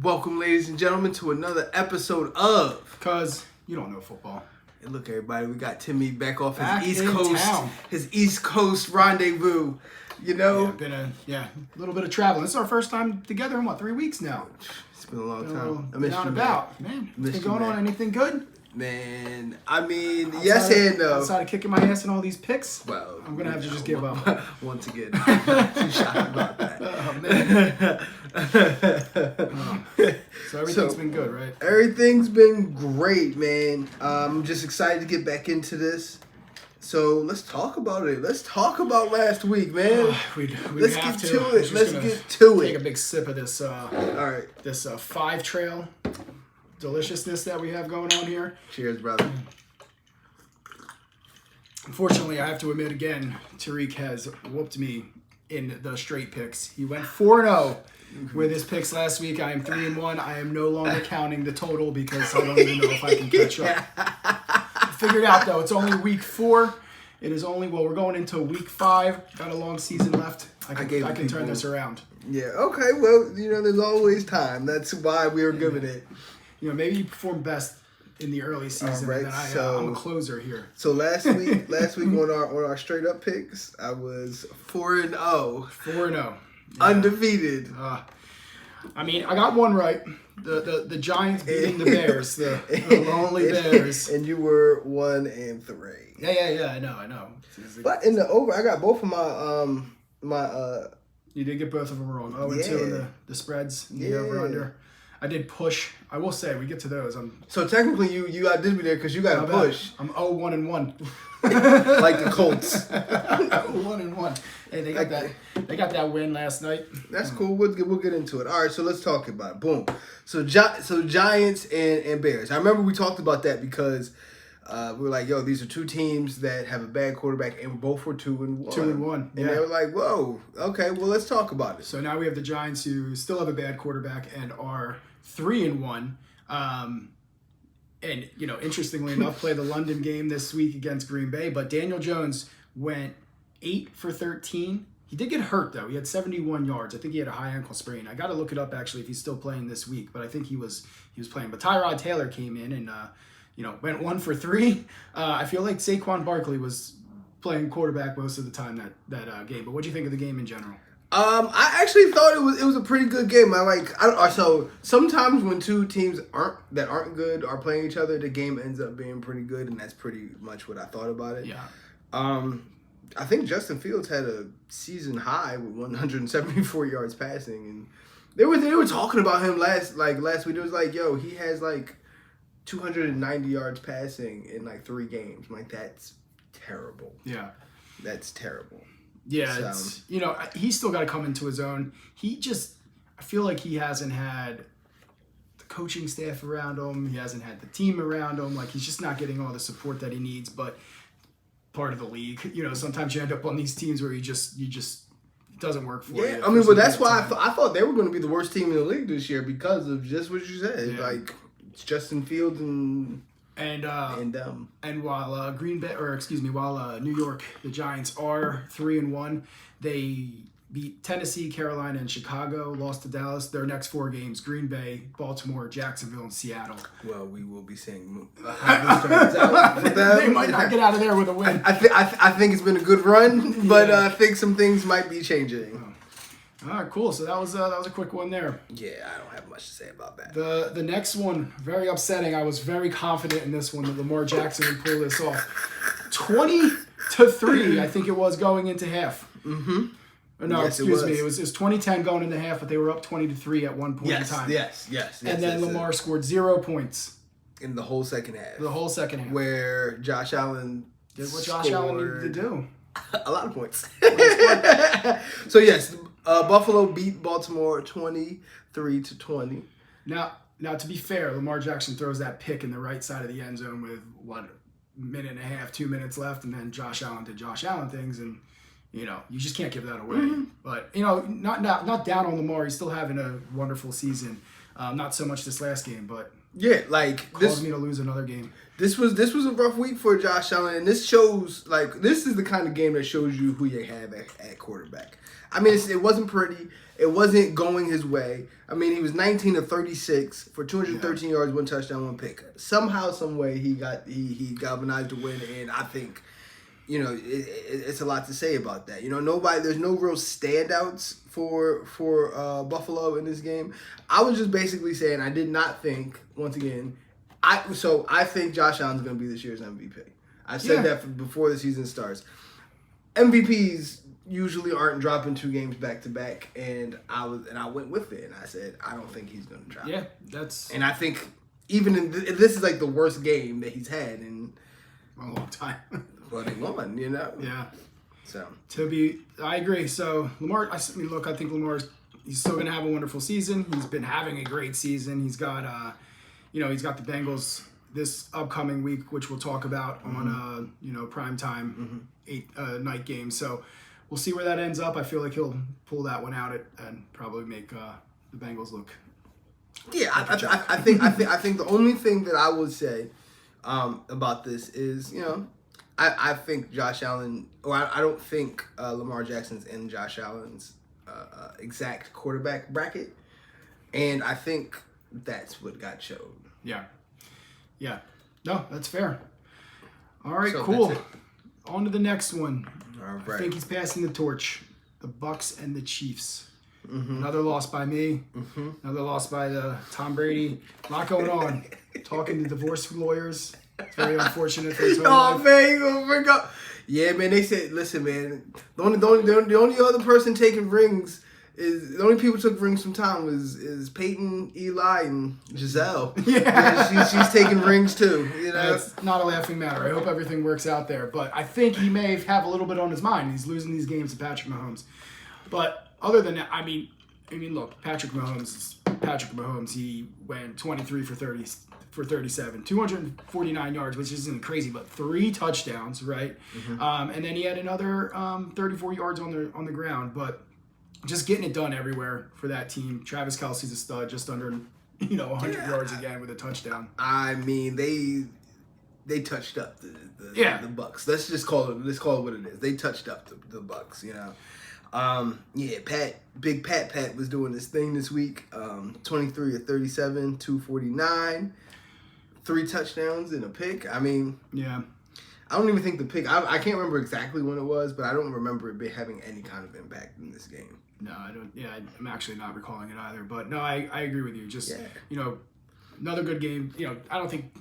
Welcome, ladies and gentlemen, to another episode of. Because you don't know football. And look, everybody, we got Timmy back off Back his in his East Coast rendezvous. You know, Yeah, been a little bit of travel. This is our first time together in 3 weeks now. it's been a long Been a time. little I missed out you, and man. about, man. What's Missed been you, going on? man. Anything good? Man, I mean, yes and no. Outside of kicking my ass in all these picks, Well, I'm gonna have to just give up. Once again, too shy about that. Oh man. So everything's been good, right? Everything's been great, man. I'm just excited to get back into this. So let's talk about it. Let's talk about last week, man. Let's have get to. to I'm it. just Let's gonna get to Take a it. big sip of this All right. this 5 trail deliciousness that we have going on here. Cheers, brother. Unfortunately, I have to admit again, Tariq has whooped me in the straight picks. He went 4-0 with his picks last week. I am 3-1. I am no longer counting the total because I don't even know if I can catch up. I figured out though, it's only week 4. It is only, we're going into week 5. Got a long season left. I can turn this around. Yeah, okay. Well, there's always time. That's why we were giving it. Maybe you perform best in the early season, All right, and then so- I'm a closer here. So last week on our straight up picks, I was 4-0, 4-0. undefeated. I mean, I got one right. The Giants beating the Bears, the lonely Bears. And you were 1-3. Yeah, I know. But in the over, I got both of my You did get both of them wrong. 0-2 in the spreads, the over-under. I did push. I will say, we get to those. So technically, you outdid me there because you got a push, I'm 0-1-1. like the Colts. 1-1. Hey, they got that. They got that win last night. That's cool. We'll get into it. All right, so let's talk about it. Boom. So Giants and Bears. I remember we talked about that because we were like, yo, these are two teams that have a bad quarterback, and both were 2-1. 2-1. And Yeah. they were like, whoa, okay, well, let's talk about it. So now we have the Giants who still have a bad quarterback and are 3-1. And, interestingly enough, play the London game this week against Green Bay. But Daniel Jones went 8 for 13. He did get hurt, though. He had 71 yards. I think he had a high ankle sprain. I got to look it up, actually, if he's still playing this week. But I think he was playing. But Tyrod Taylor came in and, went 1 for 3. I feel like Saquon Barkley was playing quarterback most of the time that game. But what do you think of the game in general? I actually thought it was a pretty good game. So sometimes when two teams that aren't good are playing each other, the game ends up being pretty good, and that's pretty much what I thought about it. Yeah. I think Justin Fields had a season high with 174 yards passing, and they were talking about him last week. It was like, yo, he has 290 yards passing in 3 games. I'm like, that's terrible. Yeah. That's terrible. Yeah, So- he's still got to come into his own. I feel like he hasn't had the coaching staff around him. He hasn't had the team around him. He's just not getting all the support that he needs. But part of the league, sometimes you end up on these teams where you just doesn't work for you. Yeah, I mean, but that's why I thought they were going to be the worst team in the league this year because of just what you said. Yeah. It's Justin Fields and And while New York, the Giants are 3-1, they beat Tennessee, Carolina, and Chicago. Lost to Dallas. Their next 4 games: Green Bay, Baltimore, Jacksonville, and Seattle. Well, we will be seeing how this turns out for them. They might not get out of there with a win. I think it's been a good run, but I think some things might be changing. All right, cool. So that was a quick one there. Yeah, I don't have much to say about that. The next one, very upsetting. I was very confident in this one that Lamar Jackson would pull this off. 20-3, I think it was going into half. Mm-hmm. No, Yes, excuse it me. was. It was 2010 going into half, but they were up 20-3 at one point in time. Yes. And then Lamar scored 0 points in the whole second half. the whole second half. Where Josh Allen Did what Josh Allen needed to do. a lot of points. So yes, Buffalo beat Baltimore 23-20. Now, to be fair, Lamar Jackson throws that pick in the right side of the end zone with a minute and a half, 2 minutes left, and then Josh Allen did Josh Allen things, and you just can't give that away. Mm-hmm. But not down on Lamar. He's still having a wonderful season. Not so much this last game, but Yeah, like Caused me to lose another game. This was a rough week for Josh Allen, and this shows this is the kind of game that shows you who you have at quarterback. I mean, it wasn't pretty. It wasn't going his way. I mean, he was 19 of 36 for 213 yards, 1 touchdown, 1 pick. Somehow, some way, he galvanized the win, and I think, it's a lot to say about that. There's no real standouts for Buffalo in this game. I was just basically saying I did not think, once again, I think Josh Allen's going to be this year's MVP. I said that before the season starts. MVPs usually aren't dropping 2 games back to back, and I went with it, and I said I don't think he's going to drop. Yeah, and I think even this is like the worst game that he's had in a long time. Well, they won, Yeah. So I agree. So Lamar, I think Lamar's he's still going to have a wonderful season. He's been having a great season. He's got he's got the Bengals this upcoming week, which we'll talk about on prime time 8 night game. So we'll see where that ends up. I feel like he'll pull that one out and probably make the Bengals look. Yeah, I think the only thing that I would say about this is I think Josh Allen, or I don't think Lamar Jackson's in Josh Allen's exact quarterback bracket, and I think that's what got showed. Yeah. No, that's fair. All right, cool. On to the next one. All right. I think he's passing the torch. The Bucks and the Chiefs. Another loss by me. Another loss by Tom Brady. A lot going on. Talking to divorce lawyers. It's very unfortunate for his whole life. Man, you gonna bring up? Yeah, man. They said, listen, man. The only other person taking rings is the only people who took rings from Tom is Peyton, Eli, and Giselle. Yeah, she's taking rings too. It's not a laughing matter. I hope everything works out there, but I think he may have a little bit on his mind. He's losing these games to Patrick Mahomes. But other than that, I mean, look, Patrick Mahomes. He went 23 for 37, 249 yards, which isn't crazy, but 3 touchdowns, right? And then he had another 34 yards on the ground, but just getting it done everywhere for that team. Travis Kelce's a stud, just under 100 yards again with a touchdown. I mean, they touched up the Bucks. Let's just call it what it is. They touched up the Bucks. Big Pat was doing this thing this week. 23 of 37, 249, 3 touchdowns and a pick. I mean, I don't even think the pick. I can't remember exactly when it was, but I don't remember it having any kind of impact in this game. No, I don't. Yeah, I'm actually not recalling it either. But no, I agree with you. Just another good game. I don't think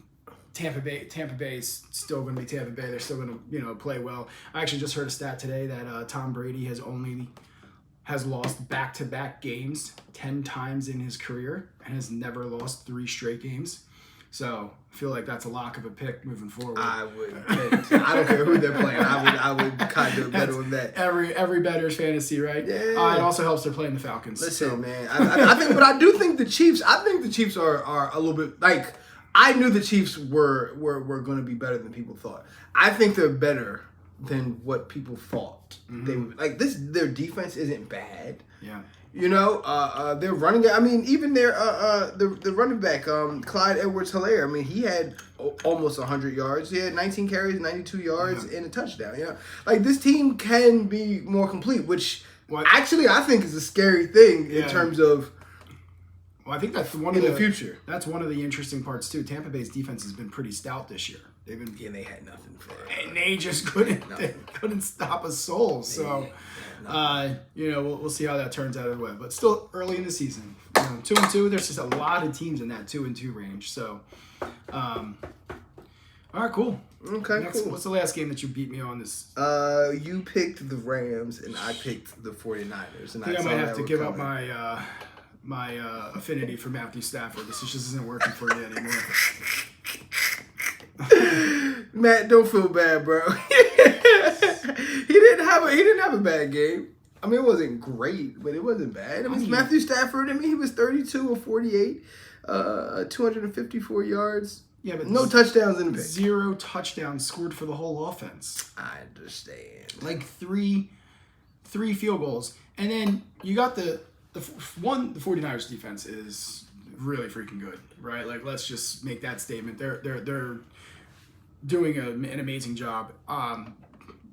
Tampa Bay is still going to be Tampa Bay. They're still going to play well. I actually just heard a stat today that Tom Brady has lost back-to-back games 10 times in his career and has never lost 3 straight games. So I feel like that's a lock of a pick moving forward. I don't care who they're playing. I would kind of bet on that. Every bettor's fantasy, right? Yeah. It also helps they're playing the Falcons. Listen, man. I do think the Chiefs. I think the Chiefs are a little bit like. I knew the Chiefs were going to be better than people thought. I think they're better than what people thought they would. Like this, their defense isn't bad. Yeah. They're running. I mean, even the running back, Clyde Edwards-Helaire. I mean, he had almost 100 yards. He had 19 carries, 92 yards, and a touchdown. Like this team can be more complete, which actually I think is a scary thing in terms of. Well, I think that's the future. That's one of the interesting parts too. Tampa Bay's defense has been pretty stout this year. They had nothing for it. And they just couldn't stop a soul. So, we'll see how that turns out anyway. But still early in the season, 2-2. There's just a lot of teams in that 2-2 range. So, all right, cool. Okay, cool. What's the last game that you beat me on this? You picked the Rams and I picked the 49ers. And I think I might have to give up my affinity for Matthew Stafford. This just isn't working for you anymore. Matt, don't feel bad, bro. He didn't have a bad game. I mean, it wasn't great, but it wasn't bad. I mean, Matthew Stafford. I mean, he was 32 of 48, 254 yards. Yeah, but no touchdowns in the pick. 0 touchdowns scored for the whole offense. I understand. Like three field goals, and then you got the 49ers defense is really freaking good, right? Like, let's just make that statement. They're doing an amazing job.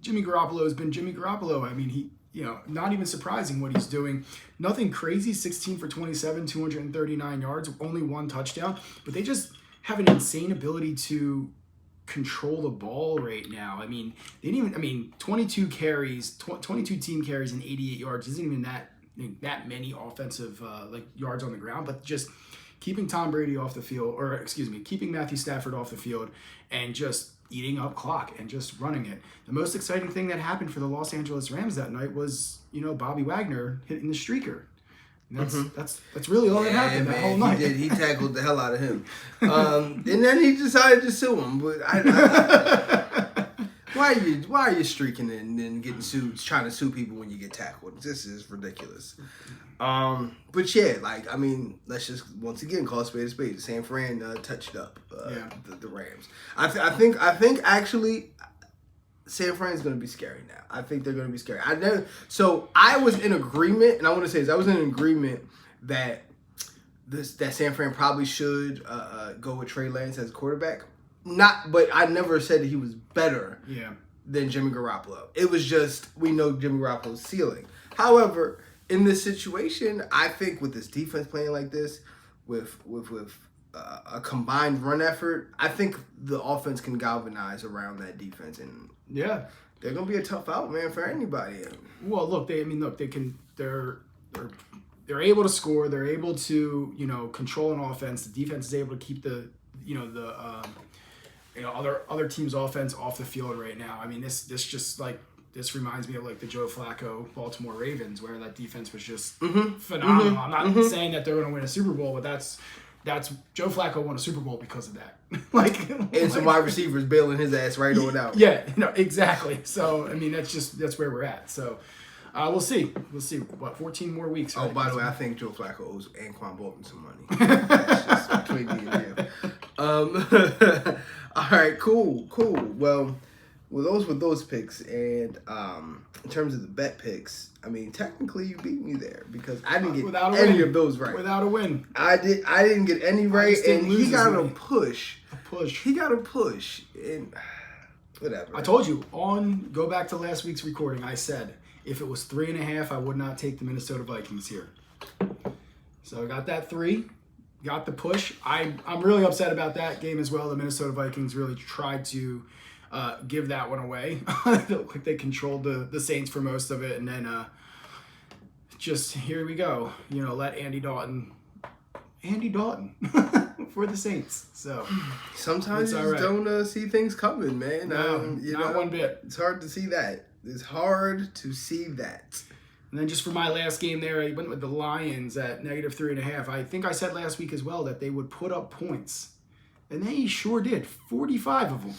Jimmy Garoppolo has been Jimmy Garoppolo. I mean, he, not even surprising what he's doing. Nothing crazy, 16 for 27, 239 yards, only 1 touchdown. But they just have an insane ability to control the ball right now. I mean, 22 carries, 22 team carries and 88 yards isn't even that many offensive yards on the ground, but just keeping Tom Brady off the field, keeping Matthew Stafford off the field and just eating up clock and just running it. The most exciting thing that happened for the Los Angeles Rams that night was, Bobby Wagner hitting the streaker. And that's really all that happened that whole night. He tackled the hell out of him. And then he decided to sue him. But why are you streaking and then getting sued, trying to sue people when you get tackled? This is ridiculous. But yeah, let's just once again call a spade a spade. San Fran touched up the Rams. I think actually San Fran's going to be scary now. I think they're going to be scary. So I was in agreement, and I want to say this, I was in agreement that San Fran probably should go with Trey Lance as quarterback. But I never said that he was better than Jimmy Garoppolo. It was just, we know Jimmy Garoppolo's ceiling. However, in this situation, I think with this defense playing like this, with a combined run effort, I think the offense can galvanize around that defense, and they're gonna be a tough out, man, for anybody. Well, look, they're able to score, they're able to control an offense. The defense is able to keep the other team's offense off the field right now. I mean, this reminds me of like the Joe Flacco Baltimore Ravens, where that defense was just phenomenal. I'm not saying that they're going to win a Super Bowl, but that's Joe Flacco won a Super Bowl because of that. And some wide receivers bailing his ass right on out. Yeah, exactly. So I mean, that's where we're at. So we'll see. We'll see. What, 14 more weeks? Right? Oh, by the way, I think Joe Flacco owes Anquan Bolton some money. That's just between me and him. All right, cool. Well, with those picks, and in terms of the bet picks, I mean, technically you beat me there because I didn't get any of those right. Without a win, I didn't get any right, and he got a push. He got a push, and whatever. I told you go back to last week's recording. I said if it was 3.5, I would not take the Minnesota Vikings here. So I got that 3. Got the push. I'm really upset about that game as well. The Minnesota Vikings really tried to give that one away. Like they controlled the Saints for most of it, and then just here we go. Let Andy Dalton for the Saints. So sometimes you just don't see things coming, man. Not one bit. It's hard to see that. It's hard to see that. And then just for my last game there, I went with the Lions at -3.5. I think I said last week as well that they would put up points. And they sure did. 45 of them.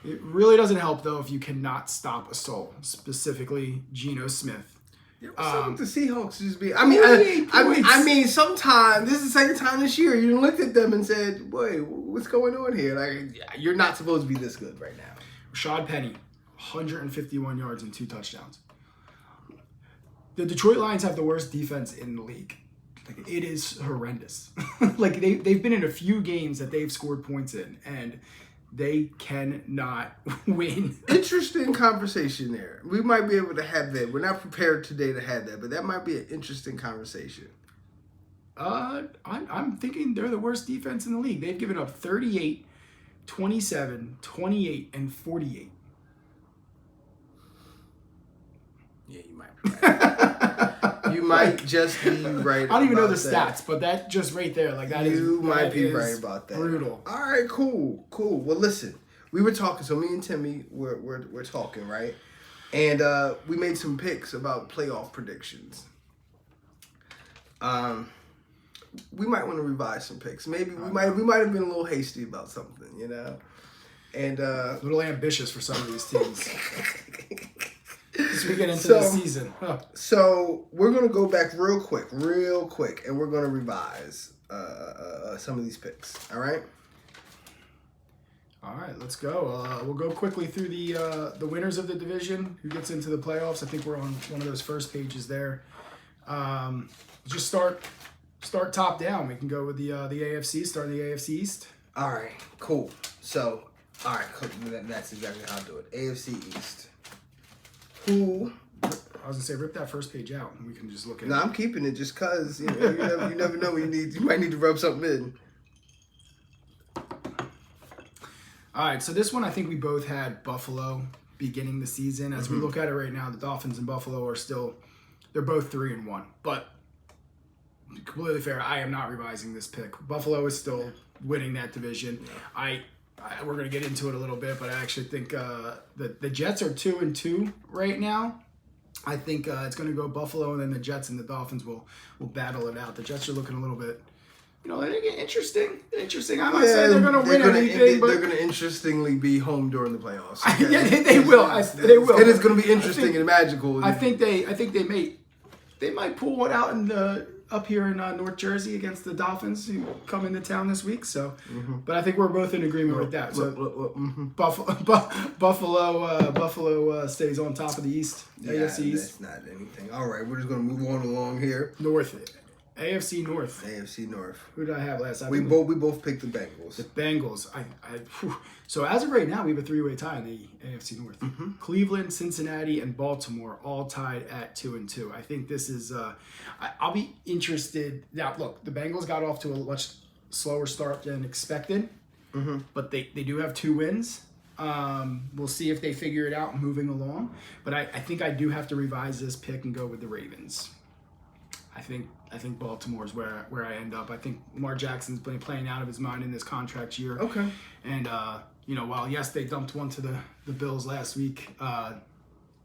It really doesn't help, though, if you cannot stop a soul, specifically Geno Smith. Yeah, what's up with the Seahawks just be? I mean, sometimes this is the second time this year you looked at them and said, "Boy, what's going on here? Like, you're not supposed to be this good right now." Rashad Penny, 151 yards and 2 touchdowns. The Detroit Lions have the worst defense in the league. Like, it is horrendous. Like they've been in a few games that they've scored points in, and they cannot win. Interesting conversation there. We might be able to have that. We're not prepared today to have that, but that might be an interesting conversation. I'm thinking they're the worst defense in the league. They've given up 38, 27, 28, and 48. Yeah, you might be right. You might just be right. I don't even know the stats, but that just right there, like that you might be right about that. Brutal. All right, cool. Well, listen, we were talking. So me and Timmy, we're talking, right? And we made some picks about playoff predictions. We might want to revise some picks. Maybe we might have been a little hasty about something, and a little ambitious for some of these teams. As we get into the season. So we're going to go back real quick, and we're going to revise some of these picks. All right? All right, let's go. We'll go quickly through the winners of the division, who gets into the playoffs. I think we're on one of those first pages there. Just start start top down. We can go with the AFC, start in the AFC East. All right, cool. So, all right, cool. That's exactly how I'll do it. AFC East. Who? I was gonna say, rip that first page out, and we can just look at No, it. I'm keeping it just cause you never know when you might need to rub something in. All right, so this one I think we both had Buffalo beginning the season. As we look at it right now, the Dolphins and Buffalo are still, they're both 3-1. But completely fair, I am not revising this pick. Buffalo is still winning that division. Yeah. We're gonna get into it a little bit, but I actually think the Jets are 2-2 right now. I think it's gonna go Buffalo, and then the Jets and the Dolphins will battle it out. The Jets are looking a little bit. They're getting interesting. I'm not saying they're going to win anything, but they're going to interestingly be home during the playoffs. Okay? Yeah, they will. They will. It is going to be interesting and magical. I think they might pull one out up here in North Jersey against the Dolphins who come into town this week. So, but I think we're both in agreement with that. So, Buffalo stays on top of the East. AFC East. That's not anything. All right, we're just going to move on along here. North. AFC North. AFC North. Who did I have last time? We both picked the Bengals. The Bengals. So as of right now, we have a 3-way tie in the AFC North. Cleveland, Cincinnati, and Baltimore all tied at 2-2. I think this is. I'll be interested. Now, look, the Bengals got off to a much slower start than expected, but they do have 2 wins. We'll see if they figure it out moving along. But I think I do have to revise this pick and go with the Ravens. I think Baltimore is where I end up. I think Lamar Jackson's been playing out of his mind in this contract year. Okay. And while yes they dumped one to the Bills last week, I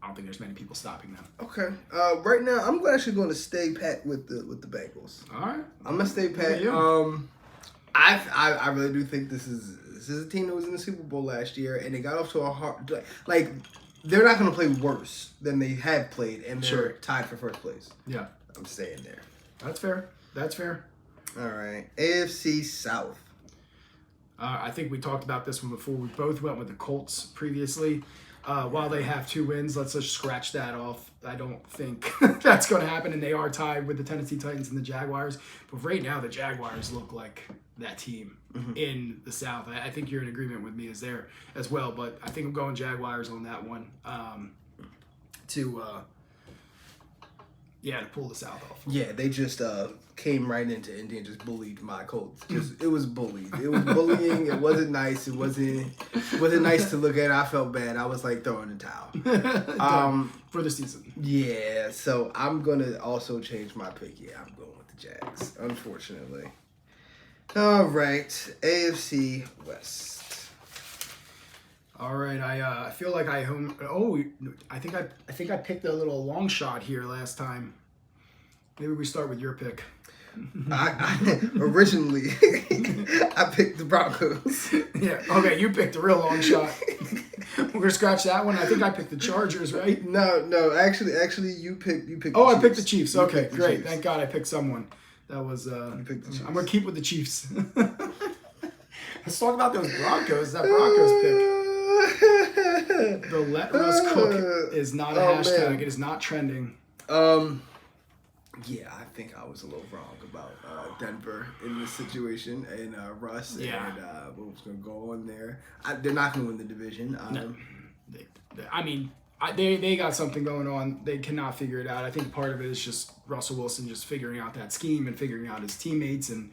don't think there's many people stopping them. Okay. Right now I'm actually going to stay pat with the Bengals. All right. I'm gonna stay pat. I really do think this is a team that was in the Super Bowl last year, and they got off to a hard like. They're not going to play worse than they have played, and they're tied for first place. Yeah. I'm staying there. That's fair. All right. AFC South. I think we talked about this one before. We both went with the Colts previously. While they have 2 wins, let's just scratch that off. I don't think that's going to happen, and they are tied with the Tennessee Titans and the Jaguars. But right now, the Jaguars look like that team in the South. I think you're in agreement with me as well, but I think I'm going Jaguars on that one to pull the South off. Yeah, they just came right into Indy and just bullied my Colts. It was bullied. It was bullying. It wasn't nice. It wasn't nice to look at. I felt bad. I was like throwing the towel. For the season. Yeah, so I'm gonna also change my pick. Yeah, I'm going with the Jags, unfortunately. All right, AFC West. All right, I feel like I think I picked a little long shot here last time. Maybe we start with your pick. Originally, I picked the Broncos. Yeah. Okay, you picked a real long shot. We're gonna scratch that one. I think I picked the Chargers, right? No. Actually, you picked. Oh, I picked the Chiefs. Okay, great. Chiefs. Thank God I picked someone. That was. You picked the Chiefs. I'm gonna keep with the Chiefs. Let's talk about those Broncos. That Broncos pick. The Let Russ Cook is not a hashtag. Man. It is not trending. Yeah, I think I was a little wrong about Denver in this situation and Russ and what was going to go on there. They're not going to win the division. No. They got something going on. They cannot figure it out. I think part of it is just Russell Wilson just figuring out that scheme and figuring out his teammates. And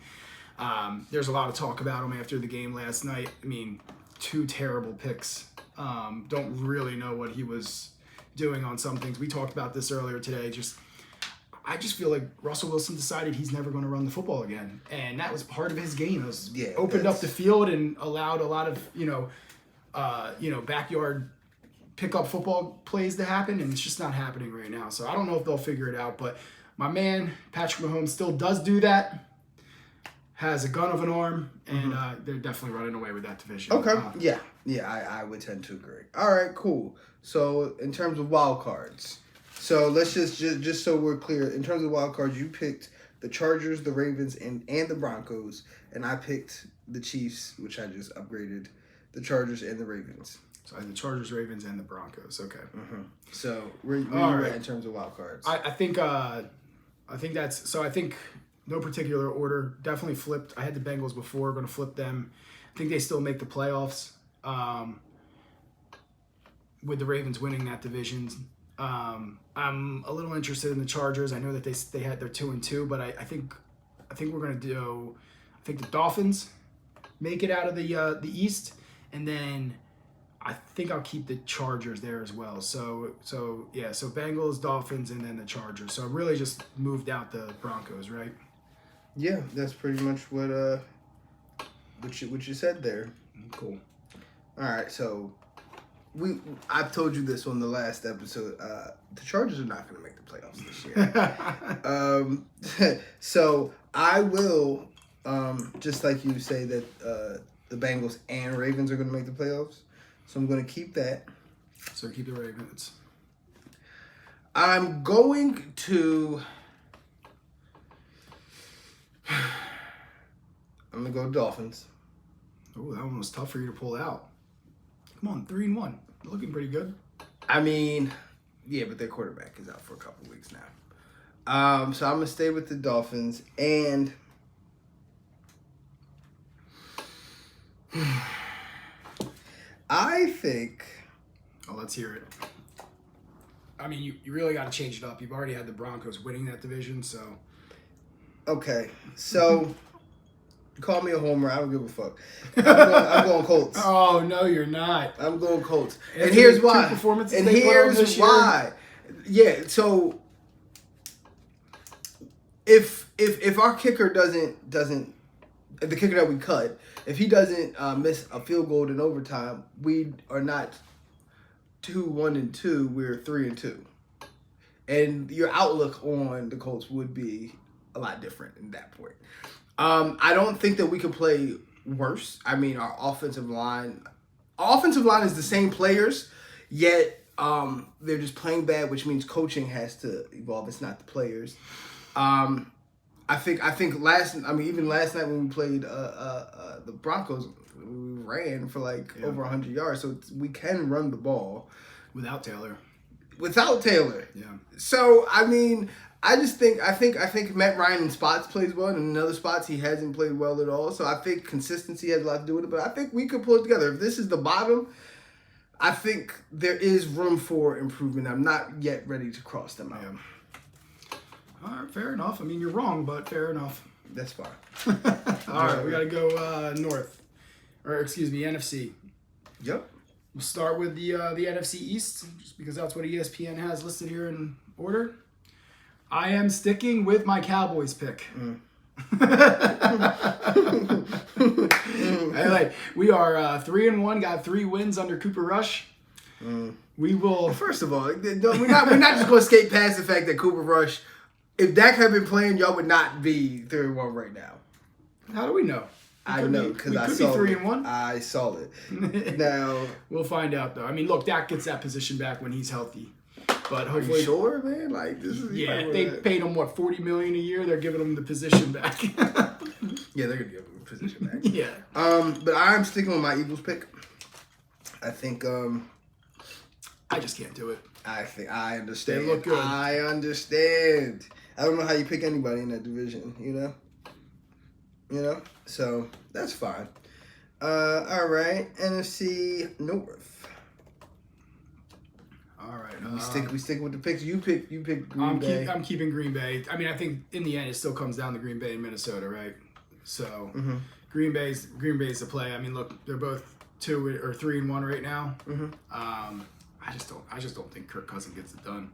there's a lot of talk about him after the game last night. I mean, 2 terrible picks. Don't really know what he was doing on some things. We talked about this earlier today. I just feel like Russell Wilson decided he's never going to run the football again, and that was part of his game. It opened up the field and allowed a lot of backyard pickup football plays to happen, and it's just not happening right now. So I don't know if they'll figure it out, but my man Patrick Mahomes still does do that. Has a gun of an arm, and they're definitely running away with that division. Okay. I would tend to agree. All right, cool. So in terms of wild cards. So let's just so we're clear, in terms of wild cards, you picked the Chargers, the Ravens, and the Broncos, and I picked the Chiefs, which I just upgraded, the Chargers and the Ravens. So the Chargers, Ravens, and the Broncos. Okay. So where you at in terms of wild cards? I think that's so. I think No particular order. Definitely flipped. I had the Bengals before. Going to flip them. I think they still make the playoffs. With the Ravens winning that division. I'm a little interested in the Chargers. I know that they're 2-2, but I think we're going to do. I think the Dolphins make it out of the East, and then I think I'll keep the Chargers there as well. So Bengals, Dolphins, and then the Chargers. So I really just moved out the Broncos, right? Yeah, that's pretty much what you said there. Cool. All right, so I've told you this on the last episode. The Chargers are not going to make the playoffs this year. So I will, just like you say that the Bengals and Ravens are going to make the playoffs. So I'm going to keep that. So keep the Ravens. I'm going to go Dolphins. Oh, that one was tough for you to pull out. Come on, 3-1. Looking pretty good. I mean, yeah, but their quarterback is out for a couple of weeks now. So I'm going to stay with the Dolphins. And I think... Oh, let's hear it. I mean, you really got to change it up. You've already had the Broncos winning that division, so... Okay, so... Call me a homer. I don't give a fuck. I'm going Colts. Oh, no, you're not. I'm going Colts. And and here's why. Performances and they put on here's this why. Yeah, so if our kicker doesn't if the kicker that we cut, if he doesn't miss a field goal in overtime, we are not 2-1-2. We're 3-2. And your outlook on the Colts would be a lot different at that point. I don't think that we could play worse. I mean, our offensive line is the same players, yet they're just playing bad, which means coaching has to evolve. It's not the players. I think even last night when we played the Broncos, we ran for over 100 yards, so we can run the ball without Taylor. Yeah. So I mean, I think Matt Ryan in spots plays well, and in other spots he hasn't played well at all. So I think consistency has a lot to do with it. But I think we could pull it together. If this is the bottom, I think there is room for improvement. I'm not yet ready to cross them out. Yeah. All right, fair enough. I mean, you're wrong, but fair enough. That's fine. All right, we got to go north. Or, excuse me, NFC. Yep. We'll start with the NFC East, just because that's what ESPN has listed here in order. I am sticking with my Cowboys pick. Anyway, we are 3-1. Got 3 wins under Cooper Rush. We will. First of all, we're not just going to skate past the fact that Cooper Rush, if Dak had been playing, y'all would not be 3-1 right now. How do we know? I know because I saw it. 3-1. I saw it. Now we'll find out though. I mean, look, Dak gets that position back when he's healthy. But hopefully, are you sure, man? This is they paid him $40 million a year. They're giving him the position back. Yeah, they're gonna give him the position back. Yeah. But I'm sticking with my Eagles pick. I think. I just can't do it. I understand. They look good. I understand. I don't know how you pick anybody in that division. You know. So that's fine. All right, NFC North. All right. We stick with the picks. You pick Green Bay. I'm keeping Green Bay. I mean, I think in the end it still comes down to Green Bay and Minnesota, right? So Green Bay's the play. I mean, look, they're both 2 or 3-1 right now. I just don't think Kirk Cousins gets it done.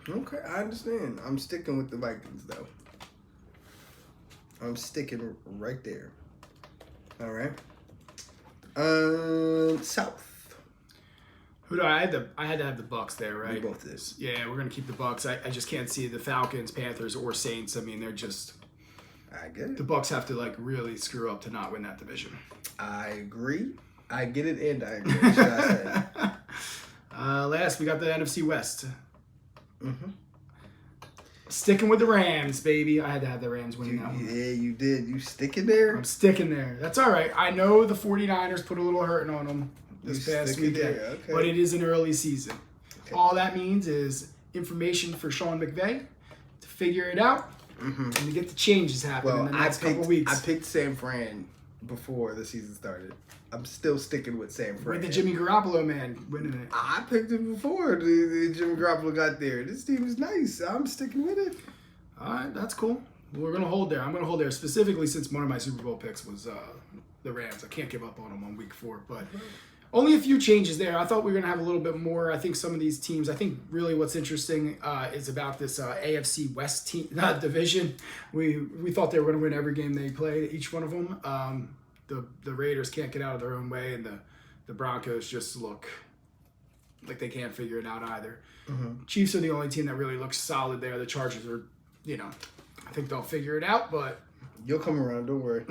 Okay, I understand. I'm sticking with the Vikings though. I'm sticking right there. All right. South. Who do I had to have the Bucks there, right? We both did. Yeah, we're gonna keep the Bucks. I just can't see the Falcons, Panthers, or Saints. I mean, they're just. I get it. The Bucks have to really screw up to not win that division. I agree. I get it, and I agree. What should I say? Last, we got the NFC West. Sticking with the Rams, baby. I had to have the Rams winning that one. Yeah, you did. You sticking there? I'm sticking there. That's all right. I know the 49ers put a little hurting on them this past weekend, okay. But it is an early season. Okay. All that means is information for Sean McVay to figure it out and to get the changes happen in the next couple weeks. I picked San Fran before the season started. I'm still sticking with San Fran. With the Jimmy Garoppolo man winning it. I picked him before the Jimmy Garoppolo got there. This team is nice. I'm sticking with it. All right, that's cool. We're going to hold there. I'm going to hold there specifically since one of my Super Bowl picks was the Rams. I can't give up on them on week 4, but only a few changes there. I thought we were going to have a little bit more. I think some of these teams, I think really what's interesting is about this AFC West team division. We thought they were going to win every game they played, each one of them. The Raiders can't get out of their own way, and the Broncos just look like they can't figure it out either. Mm-hmm. Chiefs are the only team that really looks solid there. The Chargers are, I think they'll figure it out, but you'll come around. Don't worry.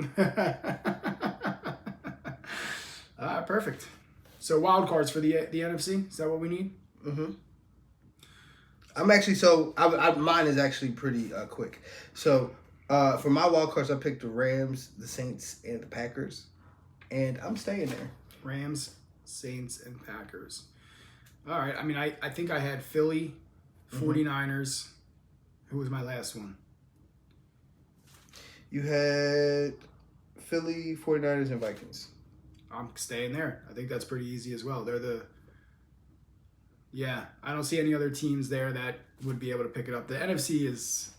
Perfect. So wild cards for the NFC. Is that what we need? Mm-hmm. I'm actually mine is actually pretty quick. So. For my wild cards, I picked the Rams, the Saints, and the Packers. And I'm staying there. Rams, Saints, and Packers. All right. I mean, I think I had Philly, 49ers. Who was my last one? You had Philly, 49ers, and Vikings. I'm staying there. I think that's pretty easy as well. I don't see any other teams there that would be able to pick it up. The NFC is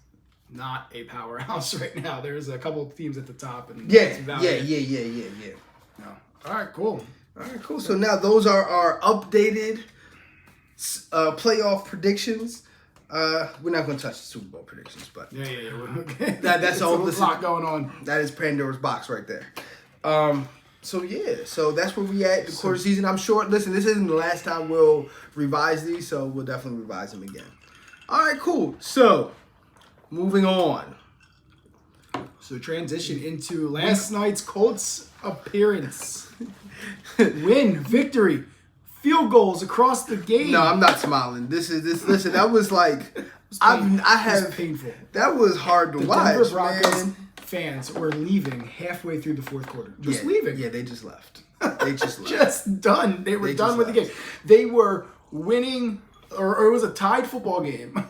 not a powerhouse right now. There's a couple of teams at the top. And Yeah. No. All right, cool. So now those are our updated playoff predictions. We're not going to touch the Super Bowl predictions, but Okay. That's all. There's a lot going on. That is Pandora's box right there. So that's where we at the quarter season. I'm sure. Listen, this isn't the last time we'll revise these, so we'll definitely revise them again. All right, cool. So. Moving on. So transition into last night's Colts appearance. Win, victory, field goals across the game. No, I'm not smiling. Listen, that was like It was painful. That was hard to watch. Denver Broncos man. fans were leaving halfway through the fourth quarter. Leaving. Yeah, they just left. They just left. Just done. They were done with the game. They were winning, or it was a tied football game.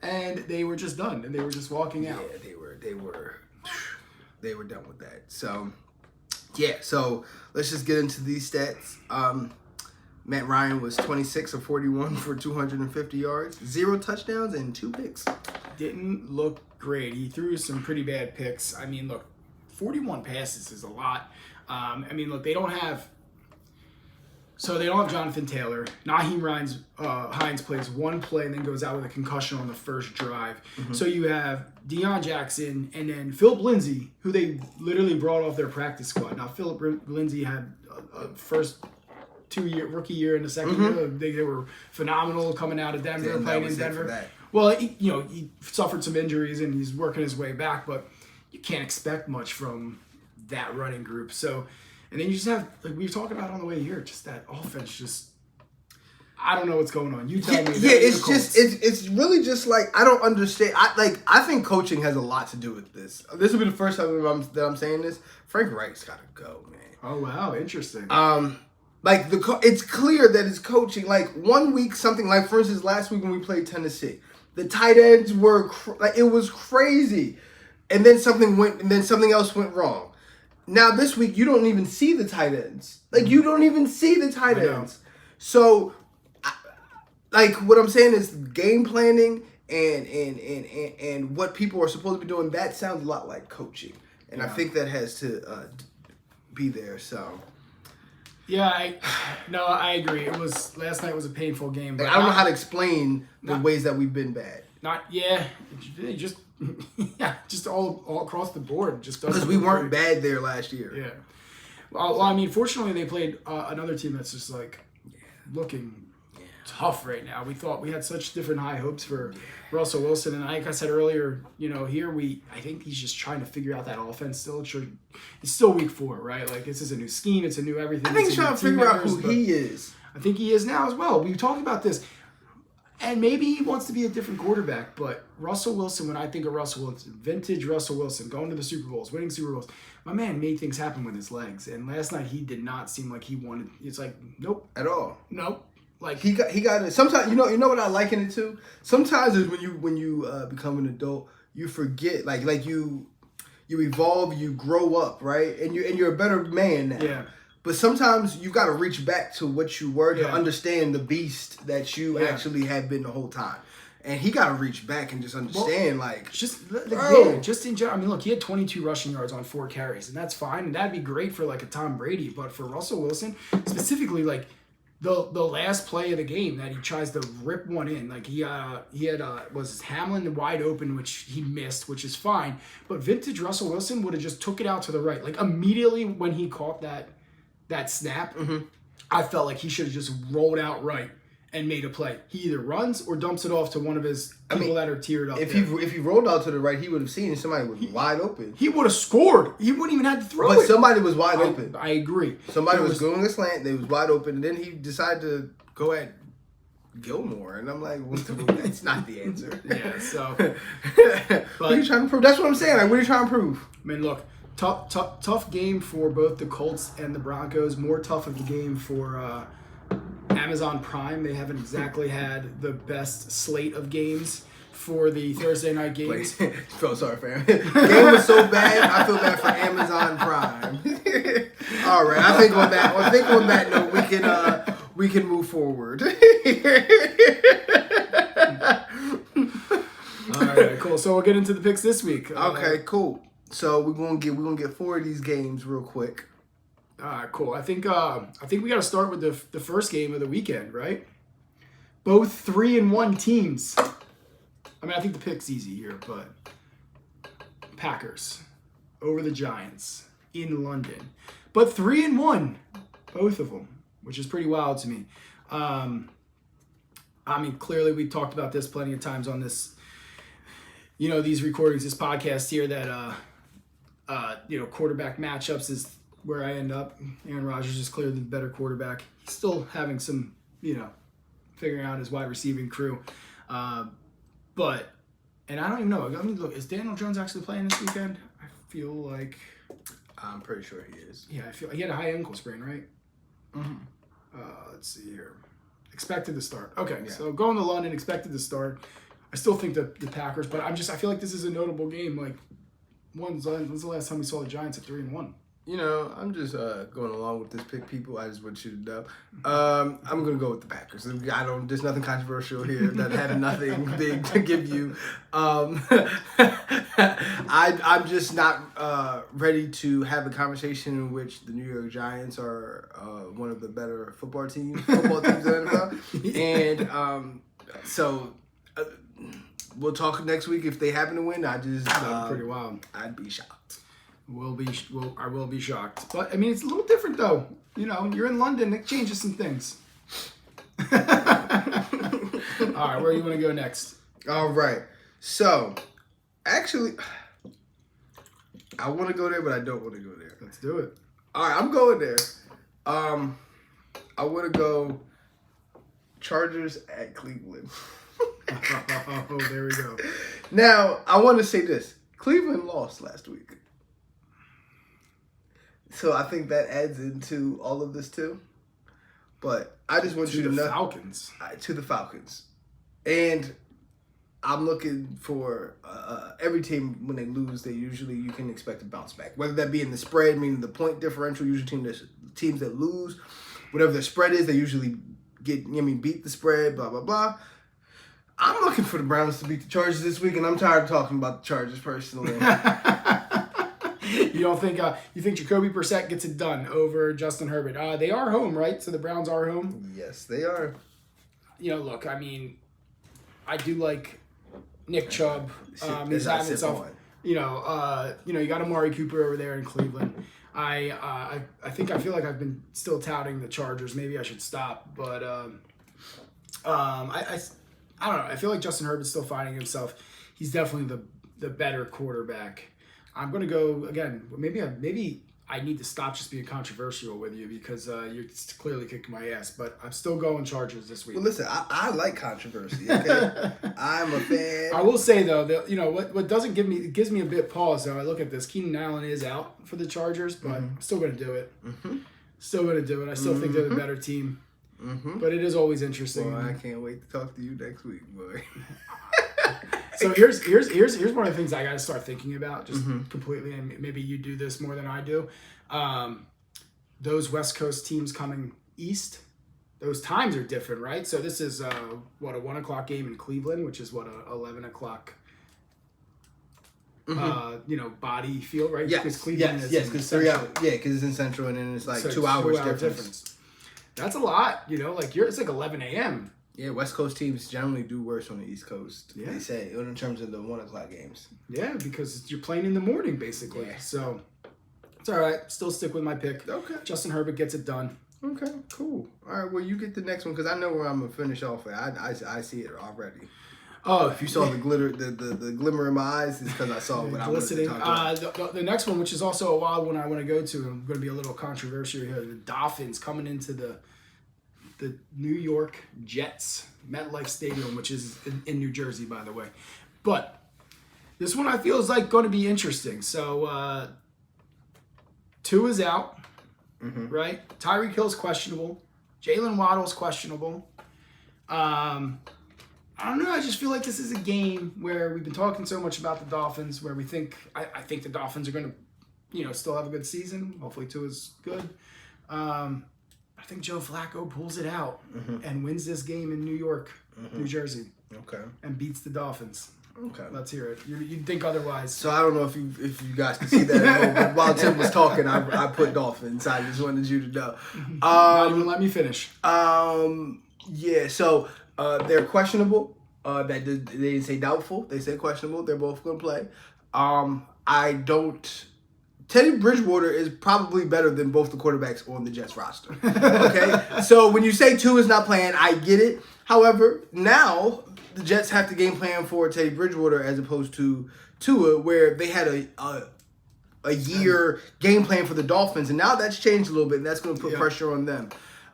And they were just done, and they were just walking out. Yeah, they were done with that. So, so let's just get into these stats. Matt Ryan was 26 of 41 for 250 yards, 0 touchdowns, and 2 picks. Didn't look great. He threw some pretty bad picks. I mean, look, 41 passes is a lot. They don't have... So they don't have Jonathan Taylor. Nyheim Hines plays one play and then goes out with a concussion on the first drive. Mm-hmm. So you have Deion Jackson and then Philip Lindsay, who they literally brought off their practice squad. Now, Philip Lindsay had a first rookie year in the second year. They were phenomenal coming out of Denver, playing in Denver. Well, he suffered some injuries and he's working his way back, but you can't expect much from that running group. So... And then you just have, like we were talking about on the way here, just that offense I don't know what's going on. You tell me. It's really just like, I don't understand. I think coaching has a lot to do with this. This will be the first time that I'm saying this. Frank Reich's got to go, man. Oh, wow. Interesting. It's clear that it's coaching. Like, 1 week, something like, for instance, last week when we played Tennessee, the tight ends were, it was crazy. And then something else went wrong. Now, this week, you don't even see the tight ends. You don't even see the tight ends. So, what I'm saying is game planning and what people are supposed to be doing, that sounds a lot like coaching. And I think that has to be there, so... Yeah, I agree. Last night was a painful game. But I don't know how to explain the ways that we've been bad. Just all across the board. Just because we weren't bad there last year. Yeah. Well, fortunately they played another team that's just looking tough right now. We had such different high hopes for Russell Wilson, and like I said earlier, I think he's just trying to figure out that offense still. It's still week 4, right? This is a new scheme, it's a new everything. I think he's trying to figure out who he is. I think he is now as well. We talked about this. And maybe he wants to be a different quarterback, but Russell Wilson, when I think of Russell Wilson, vintage Russell Wilson, going to the Super Bowls, winning Super Bowls, my man made things happen with his legs. And last night he did not seem like he wanted. It's nope. At all. Nope. He got it. Sometimes you know what I liken it to. Sometimes is when you become an adult, you forget, like you evolve, you grow up, right? And you're a better man now. Yeah. But sometimes you got to reach back to what you were to Yeah. understand the beast that you actually have been the whole time. And he got to reach back and just understand, just in general. I mean, look, he had 22 rushing yards on 4 carries, and that's fine, and that'd be great for like a Tom Brady. But for Russell Wilson, specifically, like the last play of the game that he tries to rip one in, like he had was Hamlin wide open, which he missed, which is fine. But vintage Russell Wilson would have just took it out to the right, like immediately when he caught that snap. Mm-hmm. I felt like he should have just rolled out right and made a play. He either runs or dumps it off to one of his people that are tiered up. If he rolled out to the right, he would have seen somebody was wide open. He would have scored. He wouldn't even have to throw it. But somebody was wide open. I agree. Somebody was going a slant. They was wide open, and then he decided to go at Gilmore, and I'm like, that's not the answer. Yeah. So, what are you trying to prove? That's what I'm saying. Like, what are you trying to prove? I mean, look, tough game for both the Colts and the Broncos. More tough of a game for Amazon Prime. They haven't exactly had the best slate of games for the Thursday night games. Feel sorry for him. Game was so bad, I feel bad for Amazon Prime. All right, I think on that note, we can move forward. All right, cool. So we'll get into the picks this week. Okay, cool. So we're gonna get 4 of these games real quick. All right, cool. I think we got to start with the first game of the weekend, right? Both 3-1 teams. I mean, I think the pick's easy here, but Packers over the Giants in London, but 3-1, both of them, which is pretty wild to me. I mean, clearly we talked about this plenty of times on this, these recordings, this podcast here, that quarterback matchups is where I end up. Aaron Rodgers is clearly the better quarterback. He's still having some, figuring out his wide receiving crew. And I don't even know. I mean, look, is Daniel Jones actually playing this weekend? I feel like... I'm pretty sure he is. Yeah, I feel he had a high ankle sprain, right? Mm-hmm. Let's see here. Expected to start. Okay, yeah. So going to London, expected to start. I still think the Packers, but I feel like this is a notable game. Like, when's the last time we saw the Giants at 3-1? I'm just going along with this pick, people. I just want you to know. I'm going to go with the Packers. There's nothing controversial here that had nothing big to give you. I'm just not ready to have a conversation in which the New York Giants are one of the better football teams in the NFL. And so we'll talk next week if they happen to win. That'd be pretty wild. I'd be shocked. I will be shocked. But, I mean, it's a little different, though. You're in London. It changes some things. All right, where do you want to go next? All right. So, actually, I want to go there, but I don't want to go there. Let's do it. All right, I'm going there. I want to go Chargers at Cleveland. Oh, there we go. Now, I want to say this. Cleveland lost last week. So I think that adds into all of this too. But I just want you to know. Falcons. To the Falcons. And I'm looking for every team, when they lose, you can expect a bounce back. Whether that be in the spread, meaning the point differential, usually teams that lose, whatever the spread is, they usually beat the spread, blah, blah, blah. I'm looking for the Browns to beat the Chargers this week, and I'm tired of talking about the Chargers personally. You don't think you think Jacoby Brissett gets it done over Justin Herbert? They are home, right? So the Browns are home. Yes, they are. Look, I mean, I do like Nick Chubb. He's having himself. You got Amari Cooper over there in Cleveland. I feel like I've been still touting the Chargers. Maybe I should stop, but I don't know. I feel like Justin Herbert's still finding himself. He's definitely the better quarterback. I'm going to go, again, maybe I need to stop just being controversial with you because you're clearly kicking my ass, but I'm still going Chargers this week. Well, listen, I like controversy, okay? I'm a fan. I will say, though, that what doesn't it gives me a bit pause, though. I look at this. Keenan Allen is out for the Chargers, but I'm still going to do it. Mm-hmm. Still going to do it. I still think they're the better team. Mm-hmm. But it is always interesting. Well, I can't wait to talk to you next week, boy. So here's one of the things I got to start thinking about, just completely, and maybe you do this more than I do. Those West Coast teams coming east, those times are different, right? So this is a 1 o'clock game in Cleveland, which is a 11 o'clock. Body field, right? Yes, because Cleveland yes, because 3 hours. Yeah, because it's in Central, and then it's like 2 hours difference. That's a lot, it's like 11 a.m. Yeah, West Coast teams generally do worse on the East Coast. Yeah. They say in terms of the 1 o'clock games. Yeah, because you're playing in the morning basically. Yeah. So it's all right. Still stick with my pick. Okay. Justin Herbert gets it done. Okay, cool. All right, well, you get the next one because I know where I'm gonna finish off at. I see it already. Oh, if you saw the glitter, the glimmer in my eyes, it's because I saw what I wanted to talk about. The next one, which is also a wild one, I want to go to. I'm going to be a little controversial here. The Dolphins coming into the New York Jets MetLife Stadium, which is in New Jersey, by the way. But this one I feel is like going to be interesting. So Tua is out, right? Tyreek Hill's questionable. Jalen Waddle's questionable. I don't know. I just feel like this is a game where we've been talking so much about the Dolphins, where we think I think the Dolphins are going to, still have a good season. Hopefully, Tua's good. I think Joe Flacco pulls it out and wins this game in New York, New Jersey. Okay. And beats the Dolphins. Okay. Let's hear it. You'd think otherwise. So I don't know if you guys can see that at home, but while Tim was talking, I put Dolphins. I just wanted you to know. Not even let me finish. Yeah. So. They're questionable. They didn't say doubtful. They said questionable. They're both going to play. Teddy Bridgewater is probably better than both the quarterbacks on the Jets roster. Okay? So when you say Tua is not playing, I get it. However, now the Jets have to game plan for Teddy Bridgewater as opposed to Tua, where they had a year game plan for the Dolphins, and now that's changed a little bit, and that's going to put pressure on them.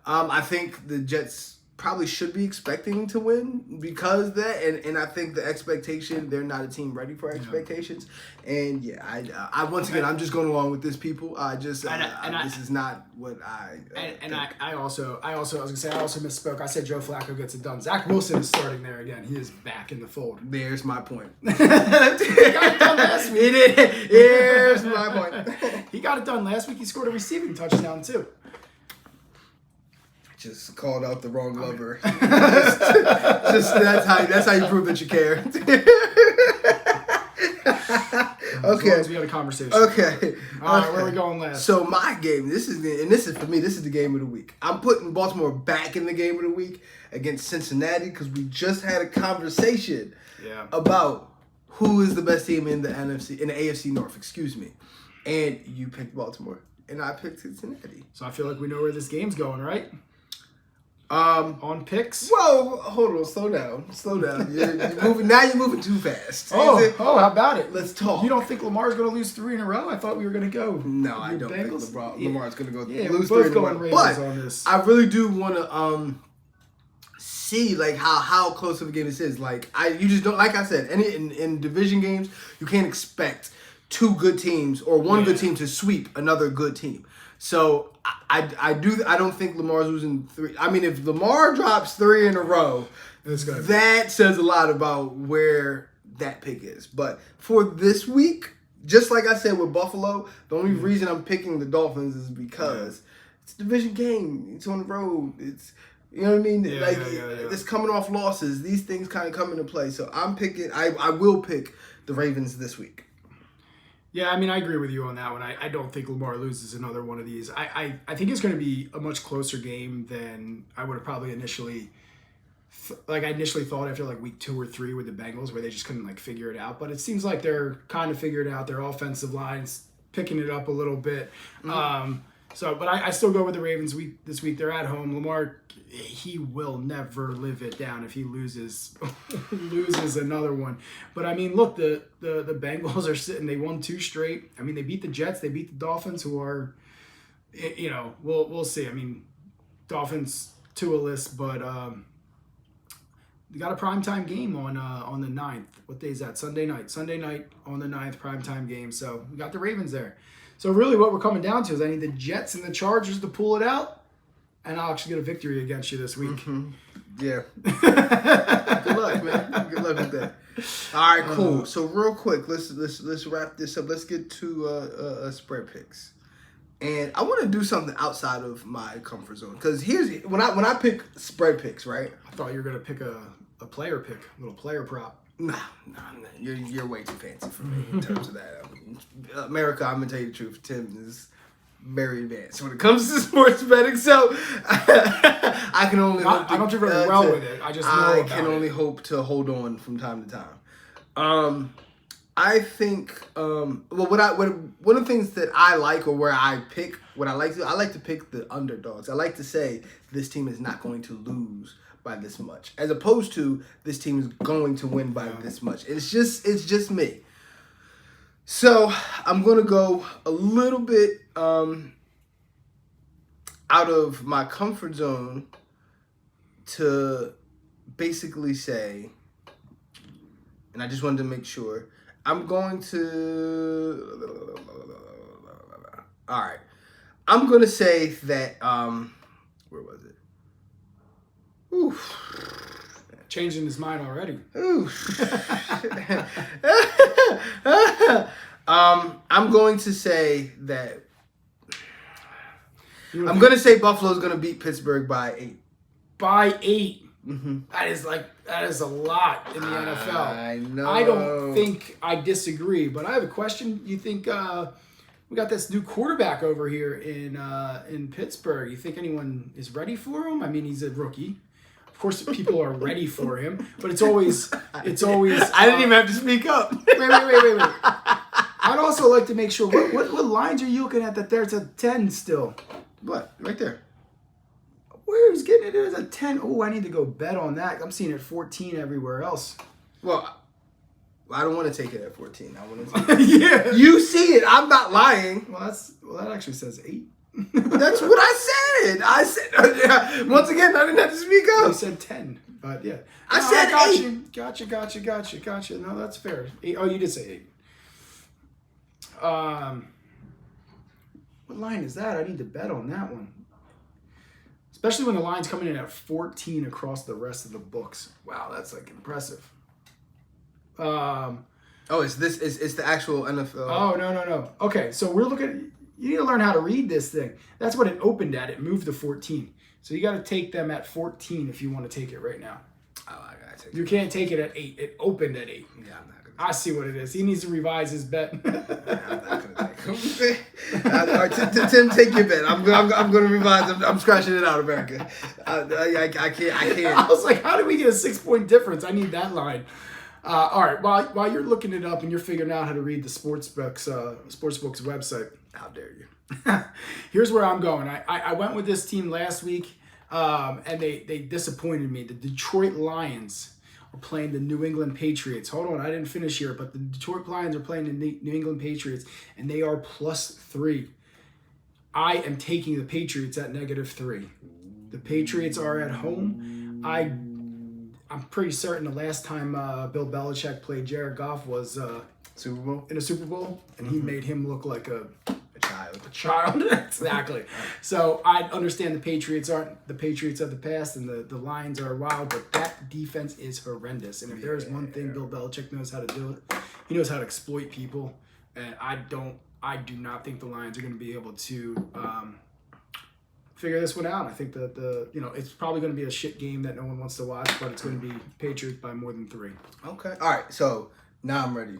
I think the Jets probably should be expecting to win because that, and I think the expectation, they're not a team ready for expectations. And I once again, I'm just going along with this, people. This is not what I I also misspoke. I said Joe Flacco gets it done. Zach Wilson is starting there again. He is back in the fold. There's my point. He got it done last week. He did. Here's my point. He got it done last week. He scored a receiving touchdown too. Just called out the wrong lover. just that's how you prove that you care. Okay. We had a conversation. Okay. All right, where are we going last? So my game, this is the game of the week. I'm putting Baltimore back in the game of the week against Cincinnati because we just had a conversation about who is the best team in the AFC North, excuse me. And you picked Baltimore and I picked Cincinnati. So I feel like we know where this game's going, right? On picks. Whoa, hold on, slow down. You're moving. Now you're moving too fast. How about it? Let's talk. You don't think Lamar's going to lose 3 in a row? I thought we were going to go. No, I don't think Lamar's going to go lose 3 in a row. But on this. I really do want to see like how close of a game this is. Like you just don't. Like I said, in division games, you can't expect 2 good teams or one good team to sweep another good team. So I don't think Lamar's losing 3. I mean, if Lamar drops 3 in a row, that says a lot about where that pick is. But for this week, just like I said with Buffalo, the only reason I'm picking the Dolphins is because it's a division game. It's on the road. It's you know what I mean? It's coming off losses. These things kind of come into play. So I'm picking. I will pick the Ravens this week. Yeah, I mean, I agree with you on that one. I don't think Lamar loses another one of these. I think it's going to be a much closer game than I would have probably initially thought after like week 2 or 3 with the Bengals, where they just couldn't like figure it out. But it seems like they're kind of figured out. Their offensive line's picking it up a little bit. But I still go with the Ravens this week. They're at home. Lamar, he will never live it down if he loses another one. But I mean, look, the Bengals are sitting. They won 2 straight. I mean, they beat the Jets. They beat the Dolphins, who are, we'll see. I mean, Dolphins Tua-less, but they got a primetime game on the 9th. What day is that? Sunday night on the 9th, primetime game. So we got the Ravens there. So really what we're coming down to is I need the Jets and the Chargers to pull it out, and I'll actually get a victory against you this week. Yeah. Good luck, man. Good luck with that. All right, cool. So real quick, let's wrap this up. Let's get to spread picks. And I want to do something outside of my comfort zone because here's when I pick spread picks, right? I thought you were gonna pick a player pick, a little player prop. Nah, you're way too fancy for me in terms of that. America, I'm gonna tell you the truth. Tim is very advanced when it comes to sports betting, so I can only. I don't do very well with it. I just know I about can only hope to hold on from time to time. I think one of the things that I like, or where I pick what I like to pick the underdogs. I like to say this team is not going to lose by this much, as opposed to this team is going to win by this much. It's just me. So I'm gonna go a little bit out of my comfort zone to basically say, and I just wanted to make sure. I'm going to. All right. I'm going to say that. Where was it? Oof. Changing his mind already. Oof. I'm going to say that. I'm going to say Buffalo's going to beat Pittsburgh by 8. By 8. Mm-hmm. That is a lot in the NFL. I know. I don't think I disagree, but I have a question. You think we got this new quarterback over here in Pittsburgh? You think anyone is ready for him? I mean, he's a rookie. Of course, people are ready for him, but it's always. I didn't even have to speak up. Wait. I'd also like to make sure what lines are you looking at that there's a 10 still? What? Right there. Where is getting it? There's a 10. Oh, I need to go bet on that. I'm seeing it 14 everywhere else. Well, I don't want to take it at 14. I want to. Yeah. You see it. I'm not lying. Well, that actually says 8. That's what I said. I said once again. I didn't have to speak up. You said 10, but yeah. I said 8. Gotcha. No, that's fair. 8. Oh, you did say 8. What line is that? I need to bet on that one. Especially when the line's coming in at 14 across the rest of the books. Wow, that's like impressive. It's the actual NFL. Oh, no. Okay, so we're looking. You need to learn how to read this thing. That's what it opened at. It moved to 14. So you got to take them at 14 if you want to take it right now. Oh, I got to take it. You can't take it at 8. It opened at 8. Yeah, I'm not going to. I see what it is. He needs to revise his bet. I'm not going to take him. Tim, take your bet. I'm going to revise. I'm scratching it out, America. I can't. I was like, how do we get a 6-point difference? I need that line. All right. While you're looking it up and you're figuring out how to read the Sportsbook's website, how dare you? Here's where I'm going. I went with this team last week, and they disappointed me. The Detroit Lions are playing the New England Patriots. Hold on, I didn't finish here, but the Detroit Lions are playing the New England Patriots, and they are +3. I am taking the Patriots at -3. The Patriots are at home. I'm pretty certain the last time Bill Belichick played Jared Goff was Super Bowl? In a Super Bowl, and he made him look like a child. Exactly. So I understand the Patriots aren't the Patriots of the past, and the Lions are wild, but that defense is horrendous. And if there's one thing Bill Belichick knows how to do, he knows how to exploit people. And I do not think the Lions are going to be able to figure this one out. I think that it's probably going to be a shit game that no one wants to watch, but it's going to be Patriots by more than 3. Okay. All right. So now I'm ready.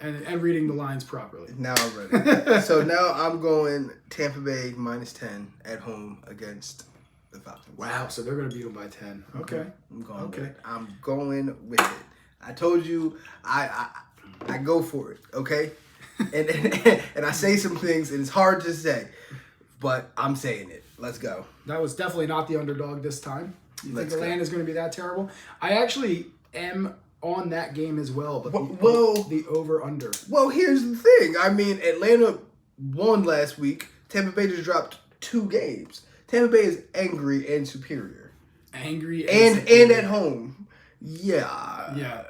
And reading the lines properly. Now I'm ready. So now I'm going Tampa Bay -10 at home against the Falcons. Wow. So they're going to beat them by 10. Okay. I'm going with it. I told you I go for it. Okay. and I say some things, and it's hard to say, but I'm saying it. Let's go. That was definitely not the underdog this time. You think Atlanta is going to be that terrible? I actually am on that game as well, but the over-under. Well, here's the thing. I mean, Atlanta won last week. Tampa Bay just dropped 2 games. Tampa Bay is angry and superior. Angry and at home. Yeah. Yeah.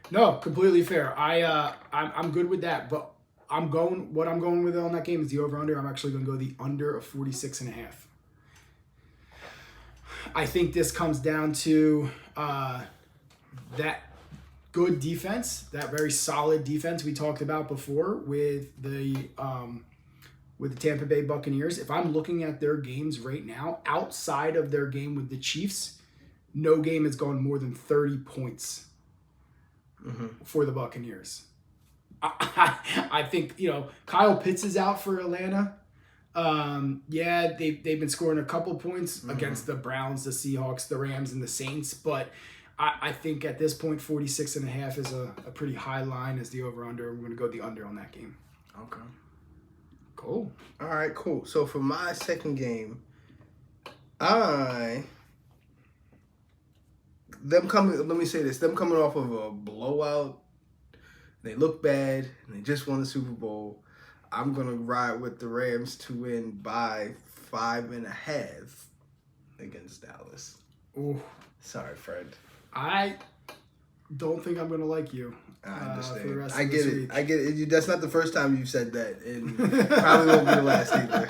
No, completely fair. I'm good with that, but what I'm going with on that game is the over-under. I'm actually going to go the under of 46.5. I think this comes down to that good defense, that very solid defense we talked about before with the Tampa Bay Buccaneers. If I'm looking at their games right now, outside of their game with the Chiefs, no game has gone more than 30 points for the Buccaneers. I think, Kyle Pitts is out for Atlanta. They've been scoring a couple points against the Browns, the Seahawks, the Rams, and the Saints, but I think at this point 46.5 is a pretty high line as the over-under. I'm going to go the under on that game. Okay. Cool. All right, cool. So for my second game, them coming off of a blowout, they look bad, and they just won the Super Bowl. I'm going to ride with the Rams to win by 5.5 against Dallas. Ooh. Sorry, Fred. I don't think I'm going to like you. I understand. For the rest I of get this it. week. I get it. That's not the first time you've said that, and probably won't be the last either.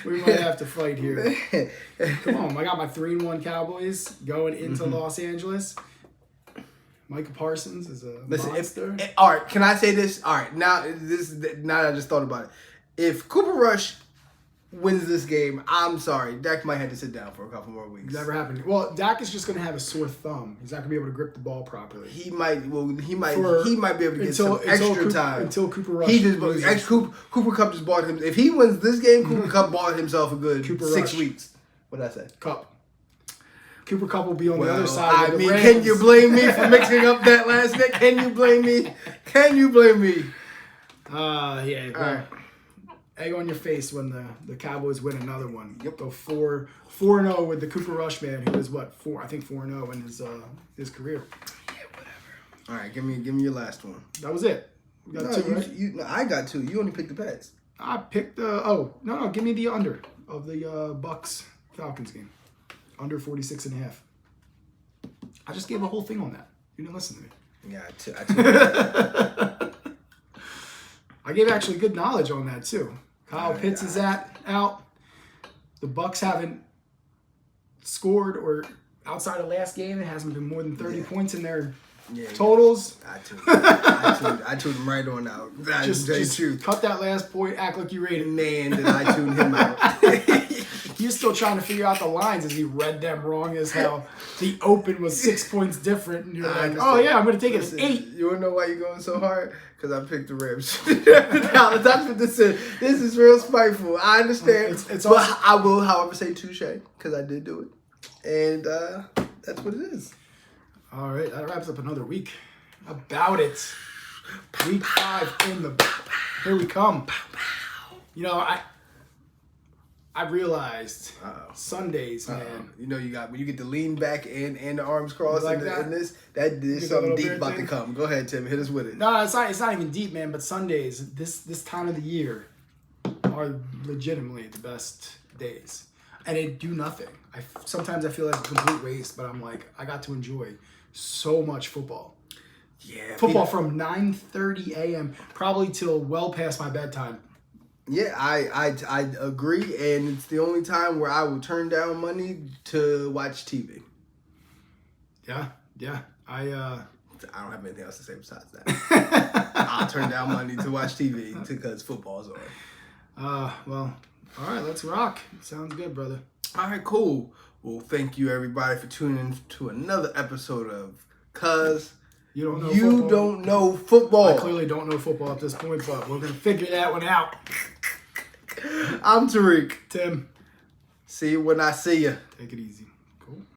We might have to fight here. Come on, I got my 3-1 Cowboys going into Los Angeles. Micah Parsons is a monster. All right, can I say this? All right, now that I just thought about it. If Cooper Rush wins this game, I'm sorry, Dak might have to sit down for a couple more weeks. Never happened. Well, Dak is just going to have a sore thumb. He's not going to be able to grip the ball properly. He might be able to get some extra time until Cooper Rush. Cooper Kupp just bought him. If he wins this game, Cooper Kupp bought himself a good 6 weeks. What'd I say? Cooper Kupp will be on the other side. I mean, can you blame me for mixing up that last night? Can you blame me? Yeah. Well, right. Egg on your face when the Cowboys win another one. Yep. Go 4-0 with the Cooper Rush man, who is 4-0 in his career. Yeah, whatever. All right, give me your last one. That was it. You got two, right? I got two. You only picked the Pats. I picked give me the under of the Bucks Falcons game. Under 46.5. I just gave a whole thing on that. You didn't listen to me. Yeah, I I gave actually good knowledge on that too. Kyle Pitts is out. The Bucks haven't scored or outside of last game. It hasn't been more than 30 points in their totals. I tuned him right on out. Just cut that last point. Act like you rated. Man, did I tune him out. He was still trying to figure out the lines as he read them wrong as how the open was 6 points different. And you're like, oh, yeah, I'm going to take it as 8. You want to know why you're going so hard? Because I picked the Rams. That's what this is. This is real spiteful. I understand. But I will, however, say touche because I did do it. And that's what it is. All right. That wraps up another week. About it. Week 5 in the... Here we come. I realized Sundays, man. You got when you get the lean back and the arms crossed like in this, there's something deep about to come. Go ahead, Tim. Hit us with it. No, it's not even deep, man. But Sundays, this time of the year, are legitimately the best days, and they do nothing. Sometimes I feel like a complete waste, but I'm like, I got to enjoy so much football. Yeah, football from 9:30 a.m. probably till well past my bedtime. Yeah, I agree, and it's the only time where I will turn down money to watch TV. Yeah. I don't have anything else to say besides that. I'll turn down money to watch TV because football's on. Well, all right, let's rock. Sounds good, brother. All right, cool. Well, thank you everybody for tuning in to another episode of Cuz You don't know football. I clearly don't know football at this point, but we're going to figure that one out. I'm Tariq. Tim. See you when I see you. Take it easy. Cool.